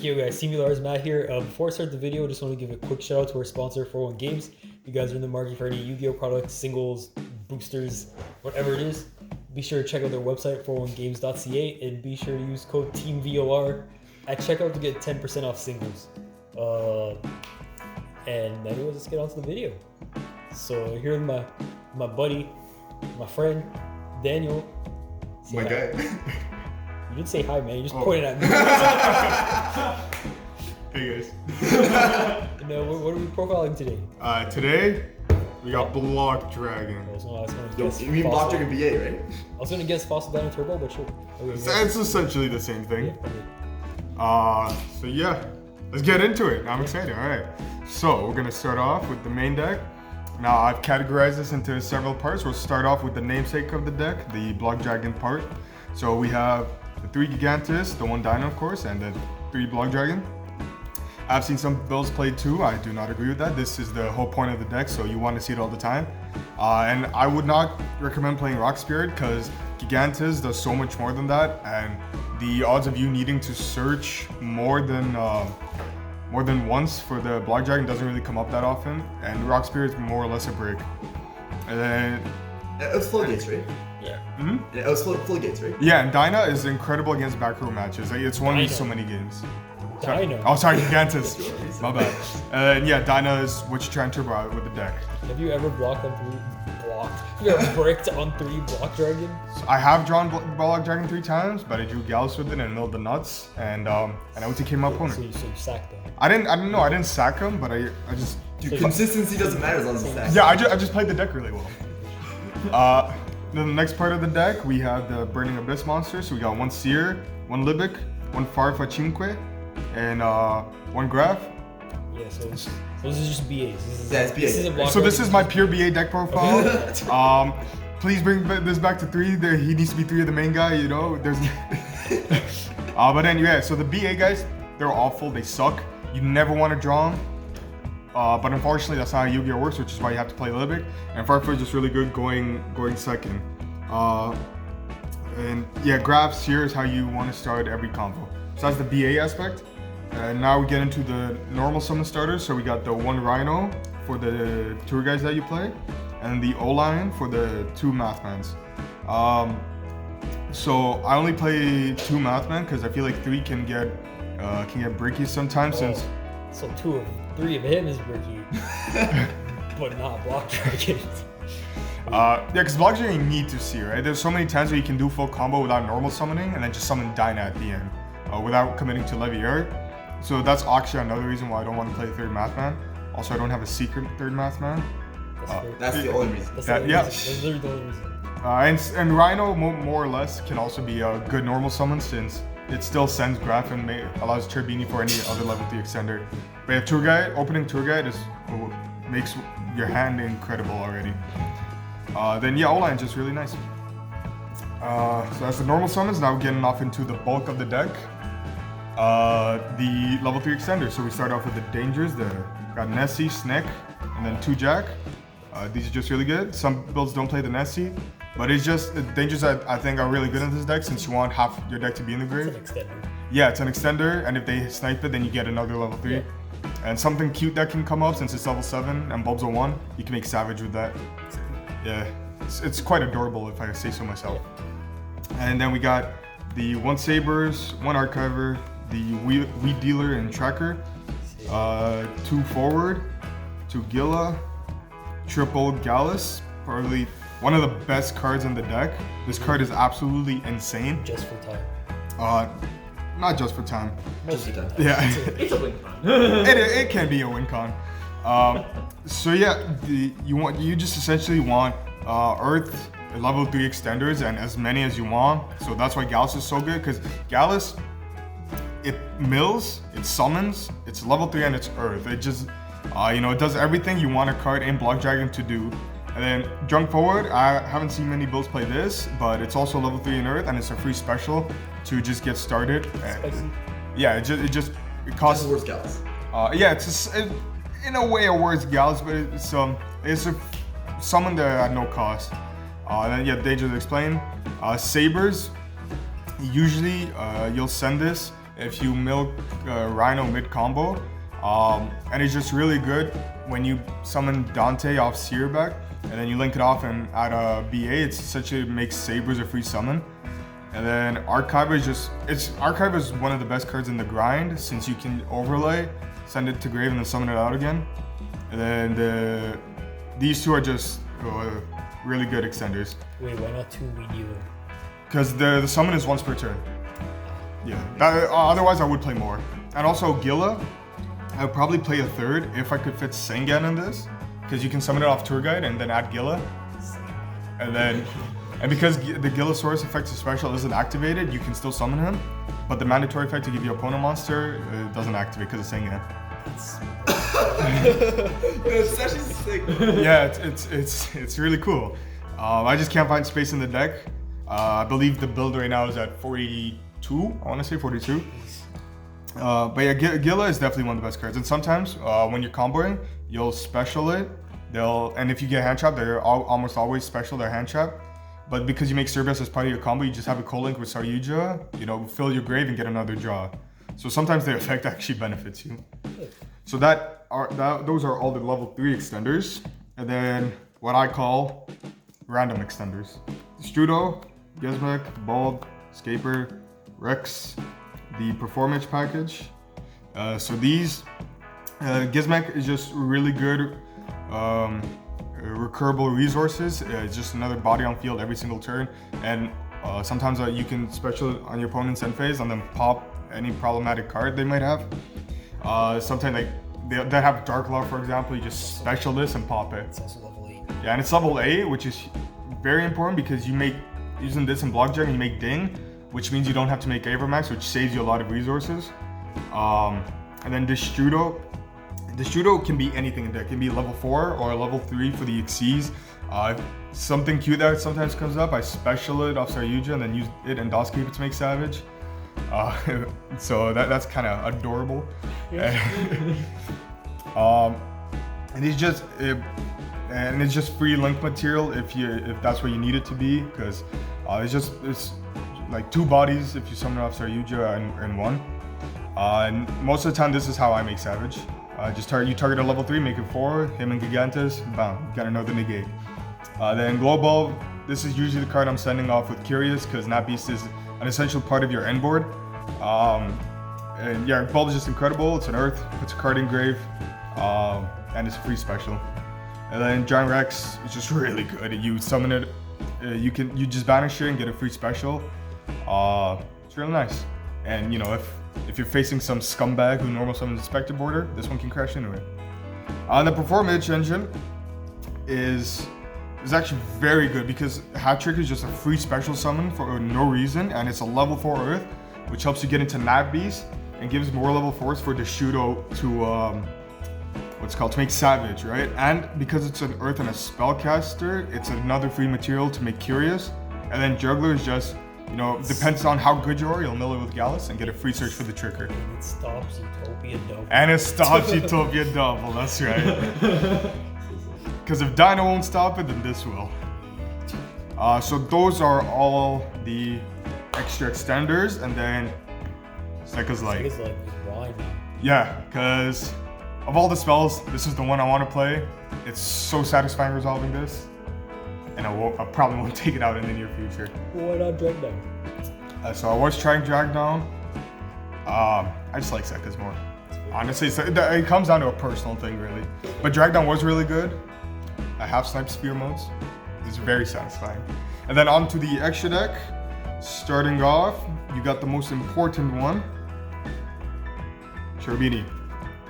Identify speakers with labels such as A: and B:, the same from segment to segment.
A: Yo guys, TeamVLR is Matt here. Before I start the video, I just want to give a quick shout out to our sponsor, 401 Games. If you guys are in the market for any Yu-Gi-Oh products, singles, boosters, whatever it is, be sure to check out their website, 401games.ca, and be sure to use code TeamVLR at checkout to get 10% off singles. And anyways, let's get on to the video. So here's my buddy, my friend, Daniel.
B: Say my guy.
A: You didn't say hi, man. You just pointed at me.
B: Hey guys.
A: What are we profiling today?
B: Today we got Block Dragon.
C: You mean Block Dragon BA, right?
A: I was gonna guess Fossil Dino Turbo, but sure.
B: It's essentially the same thing.
A: Yeah.
B: So yeah, let's get into it. I'm excited. All right. So we're gonna start off with the main deck. Now I've categorized this into several parts. We'll start off with the namesake of the deck, the Block Dragon part. So we have the 3 Gigantus, the 1 Dino of course, and the 3 Block Dragon. I've seen some builds played too. I do not agree with that. This is the whole point of the deck, so you want to see it all the time. And I would not recommend playing Rock Spirit because Gigantus does so much more than that, and the odds of you needing to search more than once for the Block Dragon doesn't really come up that often, and Rock Spirit is more or less a brick. And then
C: it was floodgates, right?
A: Yeah.
C: Mm-hmm. Yeah, it was floodgates, right?
B: Yeah, and Dyna is incredible against back row matches. Like, it's won me so many games.
A: Dino.
B: Oh, sorry, Gigantus. My bad. And yeah, Dyna is what you try and turbo out with the deck.
A: Have you ever blocked on 3 blocked? You ever bricked on 3 Block Dragon?
B: So I have drawn Block Dragon 3 times, but I drew Gallus with it and milled the nuts, and I OTK my opponent.
A: So you sacked them.
B: I didn't sack him, but I just.
C: Dude, consistency doesn't matter as long as it's stacked.
B: Yeah, I just played the deck really well. Then the next part of the deck, we have the Burning Abyss monster. So we got 1 Seer, 1 Libic, 1 Farfachinque, and 1 Graph.
A: Yeah, so this is just BAs.
C: This is BA.
B: So this is my pure BA deck profile. Please bring this back to 3. He needs to be 3 of the main guy, you know. There's. But then yeah, so the BA guys, they're awful. They suck. You never want to draw them. But unfortunately, that's not how Yu-Gi-Oh works, which is why you have to play Libic. And Farfetch is just really good going second. And yeah, Graphs here is how you want to start every combo. So that's the BA aspect. And now we get into the normal summon starters. So we got the 1 Rhino for the tour guys that you play, and the O-Lion for the 2 Mathmans. So I only play 2 Mathman because I feel like 3 can get bricky sometimes since.
A: So 3 of him is bricky, but not Block Dragon.
B: Yeah, because Block Dragon you need to see, right? There's so many times where you can do full combo without normal summoning and then just summon Dyna at the end without committing to Levier. So that's actually another reason why I don't want to play 3rd Mathman. Also, I don't have a secret 3rd Mathman.
C: That's the only reason.
A: That's literally the only reason.
B: And Rhino, more or less, can also be a good normal summon since it still sends Graph and allows Turbini for any other level 3 extender. But yeah, Tour Guide, opening Tour Guide makes your hand incredible already. Then yeah, O-Line just really nice. So that's the normal summons. Now we're getting off into the bulk of the deck. The level 3 extender. So we start off with the Dangers. Got Nessie, Snick, and then 2 Jack. These are just really good. Some builds don't play the Nessie, but it's just the Dangers that I think are really good in this deck since you want half your deck to be in the grave.
A: It's an extender.
B: Yeah, it's an extender, and if they snipe it, then you get another level 3. Yeah. And something cute that can come up since it's level 7 and Bulb's a 1, you can make Savage with that. Yeah, it's quite adorable if I say so myself. Yeah. And then we got the 1 Sabers, 1 Archiver, the Weed Dealer and Tracker, 2 Forward, 2 Gilla, triple Gallus, probably one of the best cards in the deck. This card is absolutely insane.
A: Just for time.
B: Not just for time.
C: Most of the time.
B: Yeah.
C: It's a win con.
B: It can be a win con. So yeah, you just essentially want Earth level 3 extenders and as many as you want. So that's why Gallus is so good, because Gallus, it mills, it summons, it's level 3 and it's Earth. It just, it does everything you want a card in Block Dragon to do. And then Drunk Forward, I haven't seen many builds play this, but it's also level 3 in Earth and it's a free special to just get started. Yeah, it costs.
C: Just worse Gallus.
B: Yeah, it's in a way a worse Gallus, but it's a summon there at no cost. Then yeah, Danger to explain. Sabers, usually you'll send this if you milk Rhino mid combo. And it's just really good when you summon Dante off Searback and then you link it off and add a BA. It's essentially makes Sabers a free summon. And then Archive is one of the best cards in the grind since you can overlay, send it to grave and then summon it out again. And then these two are just really good extenders.
A: Wait, why not 2 Redealer?
B: Because the summon is once per turn. Yeah, otherwise I would play more. And also Gila, I would probably play a third if I could fit Sengan in this. Because you can summon it off Tour Guide and then add Gila. And because the Gilasaurus effect is special isn't activated, you can still summon him. But the mandatory effect to give you opponent monster doesn't activate because it's Sengan.
C: It's actually sick.
B: Yeah, it's really cool. I just can't find space in the deck. I believe the build right now is at 42. I want to say 42. But yeah, Gila is definitely one of the best cards. And sometimes when you're comboing, you'll special it. And if you get hand trap, they're almost always special their hand trap. But because you make Cerberus as part of your combo, you just have a co-link with Saryuja, fill your grave and get another draw. So sometimes the effect actually benefits you. So those are all the level 3 extenders. And then what I call random extenders. Strudo, Gizmek, Bulb, Scaper, Rex, the Performance package. So these, Gizmek is just really good recurable resources. It's just another body on field every single turn. And sometimes you can special on your opponent's end phase and then pop any problematic card they might have. Sometimes like they have Dark Law, for example, you just special this and pop it.
A: It's also level 8.
B: Yeah, and it's level 8, which is very important because you make, using this in Block Jug, you make Ding, which means you don't have to make Avermax, which saves you a lot of resources. And then Destrudo can be anything in deck. It can be level 4 or level 3 for the Xyz. Something cute that sometimes comes up, I special it off Saryuja and then use it and DOS keep it to make Savage. So that's kind of adorable. Yeah. And it's just free link material if that's what you need it to be, because it's like 2 bodies if you summon off Saryuja and 1. And most of the time this is how I make Savage. You target a level 3, make it 4, him and Gigantus, bam, got another negate. Then Global, this is usually the card I'm sending off with Curious because Nat Beast is an essential part of your end board. And yeah, Bulb is just incredible. It's an Earth, puts a card in grave, and it's a free special. And then Giant Rex is just really good. You summon it, you just banish it and get a free special. It's really nice. And if you're facing some scumbag who normal summons a Spectre border, this one can crash into it. The Performance engine is actually very good because Hat Trick is just a free special summon for no reason, and it's a level 4 Earth, which helps you get into Nat Beast and gives more level 4s for Deshudo to make Savage, right? And because it's an Earth and a Spellcaster, it's another free material to make Curious. And then Juggler is just, depends on how good you are, you'll mill it with Gallus and get a free search for the Trigger.
A: And it stops Utopia Double.
B: And it stops Utopia Double, that's right. Because if Dino won't stop it, then this will. So those are all the extra extenders, and then Sega's Light.
A: Sega's Light is wide, man.
B: Yeah, because of all the spells, this is the one I want to play. It's so satisfying resolving this, and I probably won't take it out in the near future.
A: Why not Drag Down?
B: So I was trying Drag Down. I just like Sega's more. Honestly, it comes down to a personal thing, really. But Drag Down was really good. I have Snipe Spear modes. It's very satisfying. And then on to the extra deck. Starting off, you got the most important one, Cherubini.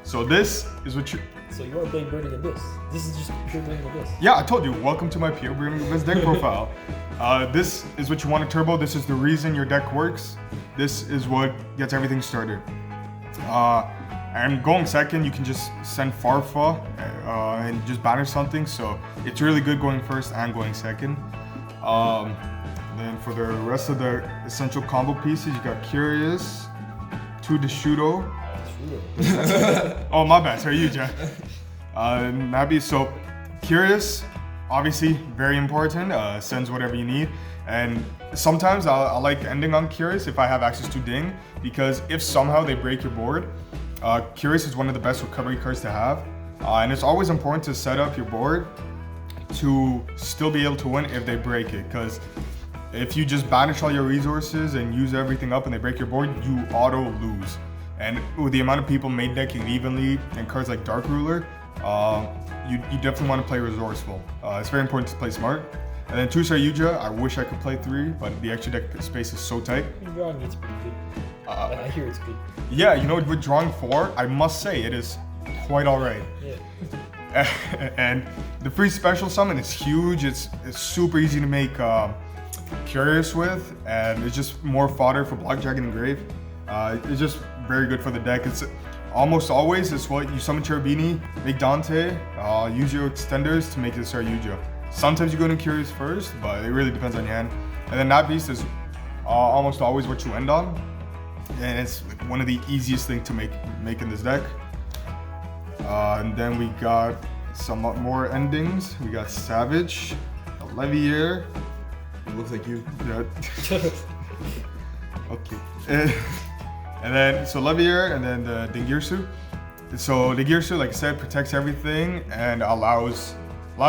B: So this is what you...
A: So you are playing Burning Abyss. This is just pure Burning Abyss.
B: Yeah, I told you, welcome to my pure Burning Abyss deck profile. This is what you want to turbo. This is the reason your deck works. This is what gets everything started. And going second, you can just send Farfa and just banish something. So it's really good going first and going second. Then for the rest of the essential combo pieces, you got Curious, 2 Deshudo. Oh, my bad. Sorry, you, Jack. Nabi. So Curious obviously very important, sends whatever you need. And sometimes I like ending on Curious if I have access to Ding, because if somehow they break your board, Curious is one of the best recovery cards to have. And it's always important to set up your board to still be able to win if they break it, because if you just banish all your resources and use everything up and they break your board, you auto lose. And with the amount of people main decking evenly and cards like Dark Ruler, you definitely want to play resourceful. It's very important to play smart. And then 2 Saryuja, I wish I could play 3, but the extra deck space is so tight.
A: Drawing it's pretty good. I hear it's good.
B: Yeah, you know, with drawing 4, I must say it is quite alright.
A: Yeah.
B: And the free special summon is huge. It's super easy to make Curious with, and it's just more fodder for Block Dragon and Grave. It's just very good for the deck. It's almost always it's what you summon Cherubini, make Dante, use your extenders to make it Saryuja. Sometimes you go to Curious first, but it really depends on your hand. And then that beast is almost always what you end on, and it's one of the easiest things to make in this deck. And then we got some more endings. We got Savage, a Levier.
C: It looks like you.
B: Yeah. Okay. And then, so Levier, and then the Dingirsu. So Dingirsu, like I said, protects everything and allows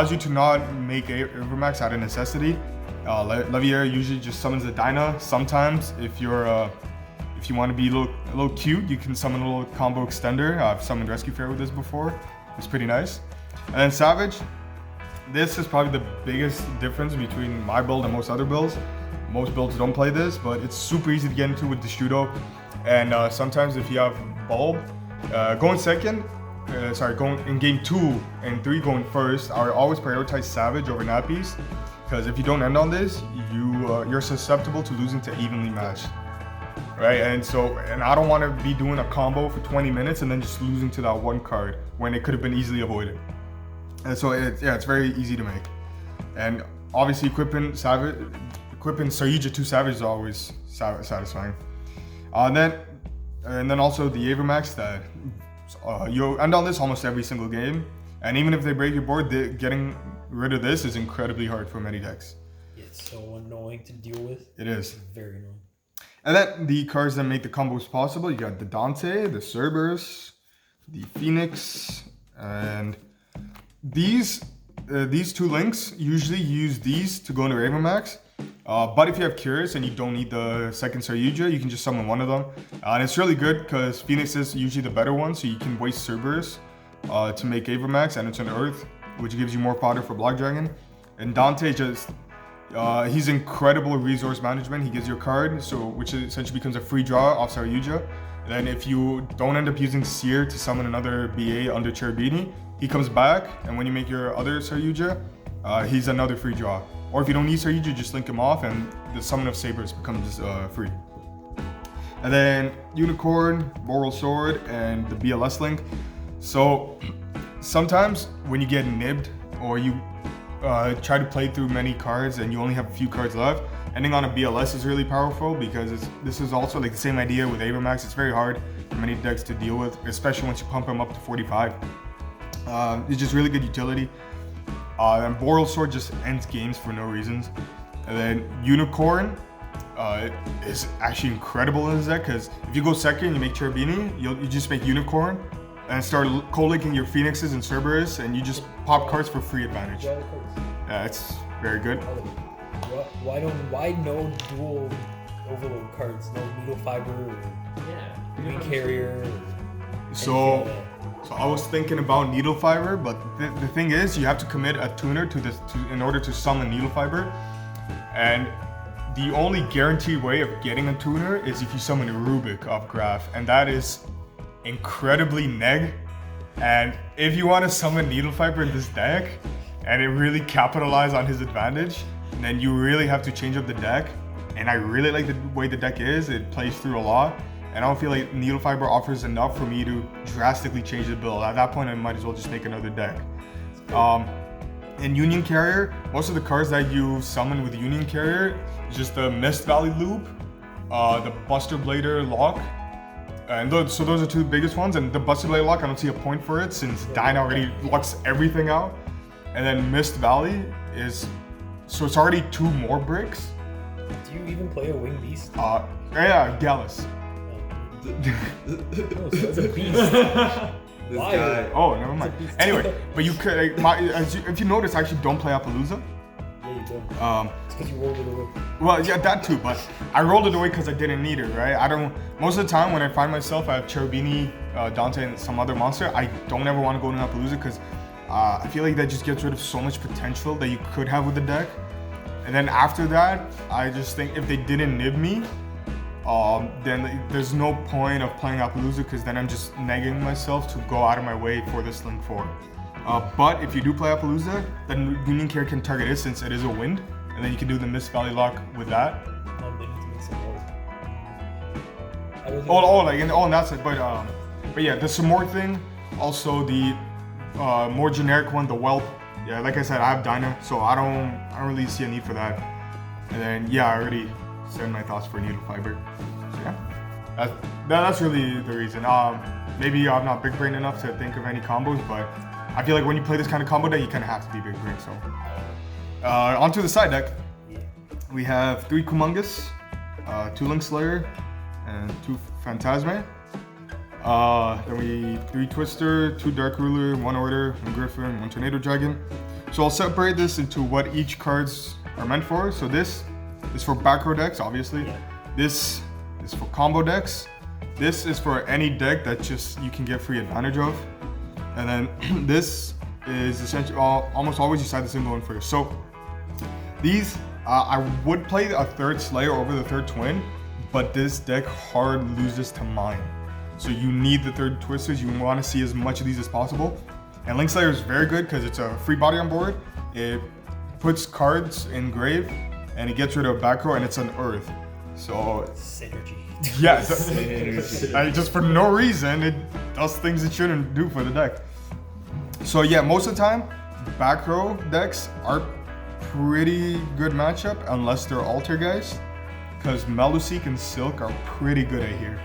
B: you to not make Evermax out of necessity. Levier usually just summons the Dyna. Sometimes, if you want to be a little cute, you can summon a little combo extender. I've summoned Rescue Fair with this before. It's pretty nice. And then Savage. This is probably the biggest difference between my build and most other builds. Most builds don't play this, but it's super easy to get into with Deshudo. And sometimes if you have Bulb, going in game 2 and 3 going first, I always prioritize Savage over Nappies, because if you don't end on this, you're susceptible to losing to evenly matched. Right, and I don't want to be doing a combo for 20 minutes and then just losing to that one card when it could have been easily avoided. And so it's very easy to make. And obviously equipping Saryuja to Savage is always satisfying. And then also the Avermax that you end on this almost every single game. And even if they break your board, getting rid of this is incredibly hard for many decks.
A: It's so annoying to deal with.
B: It is.
A: It's very annoying.
B: And then the cards that make the combos possible, you got the Dante, the Cerberus, the Phoenix, and these 2 links, usually use these to go into Avermax. But if you have Curious and you don't need the second Saryuja, you can just summon one of them. And it's really good because Phoenix is usually the better one, so you can waste Cerberus to make Avermax, and it's an Earth, which gives you more fodder for Block Dragon. And Dante just... he's incredible resource management. He gives you a card, which essentially becomes a free draw off Saryuja. Then if you don't end up using Seer to summon another BA under Cherubini, he comes back, and when you make your other Saryuja, he's another free draw. Or if you don't need Saryuja, just link him off, and the summon of Sabers becomes free. And then Unicorn, Moral Sword, and the BLS link. So sometimes when you get nibbed, or you try to play through many cards and you only have a few cards left, ending on a BLS is really powerful, because this is also like the same idea with Avermax. It's very hard for many decks to deal with, especially once you pump them up to 45. It's just really good utility. And Moral Sword just ends games for no reasons. And then Unicorn is actually incredible in this deck, because if you go second and you make Cherubini, you just make Unicorn and start co-linking your Phoenixes and Cerberus, and you just pop cards for free advantage. Yeah, it's very good.
A: Why no dual overload cards? No Needle Fiber or Green Carrier?
B: So I was thinking about Needle Fiber, but the thing is, you have to commit a tuner in order to summon Needle Fiber, and the only guaranteed way of getting a tuner is if you summon a Rubik off Graph, and that is incredibly neg. And if you want to summon Needle Fiber in this deck and it really capitalize on his advantage, then you really have to change up the deck. And I really like the way the deck is. It plays through a lot, and I don't feel like Needle Fiber offers enough for me to drastically change the build. At that point, I might as well just make another deck. In Union Carrier, most of the cards that you summon with Union Carrier is just the Mist Valley Loop, the Buster Blader Lock, and so those are 2 biggest ones. And the Buster Blade Lock, I don't see a point for it since Dyna already locks everything out. and then Mist Valley is, so it's already 2 more bricks.
A: Do you even play a wing beast?
B: Yeah, Gallus.
A: No, so that's a beast.
C: This
A: Why?
C: guy.
B: Oh, never mind.
A: It's a beast.
B: Anyway, but you could, if you notice, I actually don't play Appaloosa.
A: Yeah, you do. It's because you rolled it away.
B: Well, yeah, that too, but I rolled it away because I didn't need it, right? I don't, most of the time when I find myself, I have Cherubini, Dante, and some other monster, I don't ever want to go to Appaloosa because I feel like that just gets rid of so much potential that you could have with the deck. And then after that, I just think if they didn't nib me, then there's no point of playing Appaloosa because then I'm just negging myself to go out of my way for this Link 4. But if you do play Appaloosa, then Union Care can target it since it is a wind, and then you can do the Mist Valley lock with that.
A: They need to make some more.
B: And that's it. But yeah, the some more thing. Also the more generic one, the Whelp. Yeah, like I said, I have Dyna, so I don't really see a need for that. And then yeah, I already said my thoughts for Needle Fiber. So yeah, that's really the reason. Maybe I'm not big brain enough to think of any combos, but I feel like when you play this kind of combo deck, you kind of have to be big brain. So onto the side deck, we have 3 Kumungus, 2 Link Slayer, and 2 Phantasme. Then we 3 Twister, 2 Dark Ruler, 1 Order, 1 Griffin, 1 Tornado Dragon. So I'll separate this into what each cards are meant for. So this is for back row decks, obviously.
A: Yeah.
B: This is for combo decks. This is for any deck that just you can get free advantage of. And then this is essentially almost always you side the symbol in first. So these, I would play a 3rd Slayer over the 3rd Twin, but this deck hard loses to mine. So you need the 3rd Twisters. You want to see as much of these as possible. And Link Slayer is very good because it's a free body on board. It puts cards in grave, and it gets rid of back row, and it's an Earth. So
A: Synergy.
B: yeah, just for no reason, it does things it shouldn't do for the deck. So yeah, most of the time, back row decks are pretty good matchup unless they're alter guys, because Meluseek and Silk are pretty good at here.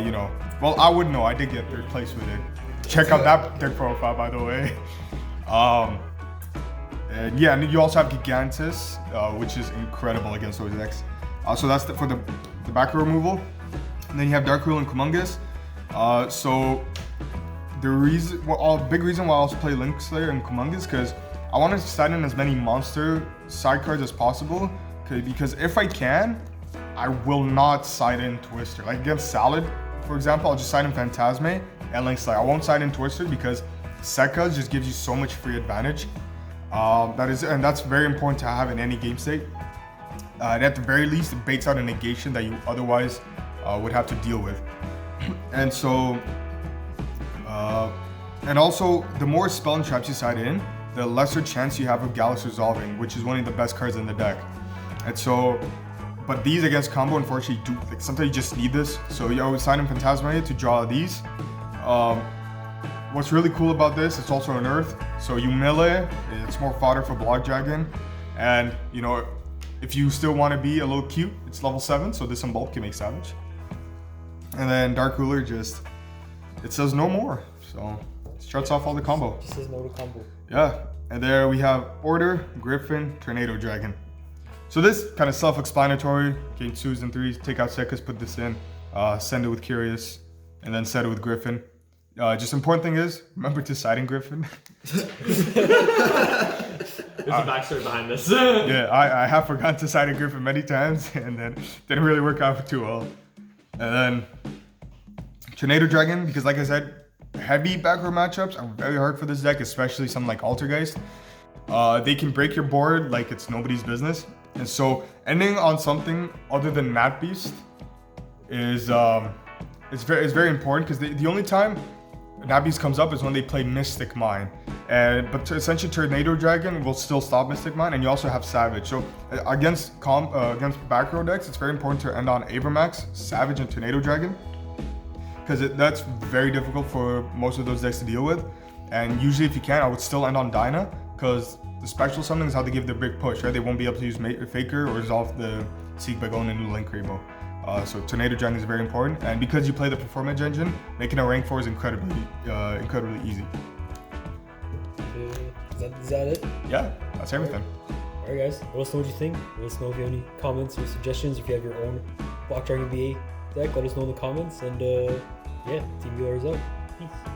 B: You know, well, I would know. I did get 3rd place with it. Check out that deck profile, by the way. And yeah, and you also have Gigantus, which is incredible against those decks. So that's for the back row removal. And then you have Dark Rule and Kumungus. So the reason, big reason why I also play Link Slayer and Kumungus, because I want to side in as many monster side cards as possible. Because if I can, I will not side in Twister. Like against Salad, for example, I'll just side in Phantasme and Link Slayer. I won't side in Twister because Sekka just gives you so much free advantage. That's very important to have in any game state. And at the very least, it baits out a negation that you otherwise would have to deal with. And so, and also, the more spell and traps you side in, the lesser chance you have of Gallus resolving, which is one of the best cards in the deck. And so, but these against combo, unfortunately, sometimes you just need this. So you always side in Phantasma to draw these. What's really cool about this, it's also an Earth. So you melee, it's more fodder for Block Dragon. And, you know, if you still want to be a little cute, it's level 7, so this in bulk can make Savage. And then Dark Ruler it says no more. So it shuts off all the combo.
A: Just says no to combo.
B: Yeah, and there we have Order, Griffin, Tornado Dragon. So this kind of self-explanatory. Gain 2s and 3s, take out Sekkas, put this in, send it with Curious, and then set it with Griffin. Just important thing is, remember to side in Griffin.
D: There's a backstory behind this.
B: Yeah, I have forgotten to side in Griffin many times, and then didn't really work out too well. And then Tornado Dragon, because like I said, heavy back row matchups are very hard for this deck, especially something like Altergeist. They can break your board like it's nobody's business. And so ending on something other than Mat Beast is very important, because the only time Mat Beast comes up is when they play Mystic Mine. But essentially Tornado Dragon will still stop Mystic Mine, and you also have Savage. So against back row decks, it's very important to end on Abramax, Savage, and Tornado Dragon, because that's very difficult for most of those decks to deal with. And usually if you can, I would still end on Dyna, because the special summon is how they give their big push, right? They won't be able to use Faker or resolve the Seek by going into Link Rainbow. So Tornado Dragon is very important, and because you play the Performance Engine, making a rank 4 is incredibly easy.
A: Is that it?
B: Yeah, that's everything.
A: Alright guys, let us know what you think. Let us know if you have any comments or suggestions. If you have your own Block Dragon BA deck, let us know in the comments. And yeah, TeamVLR is out. Peace.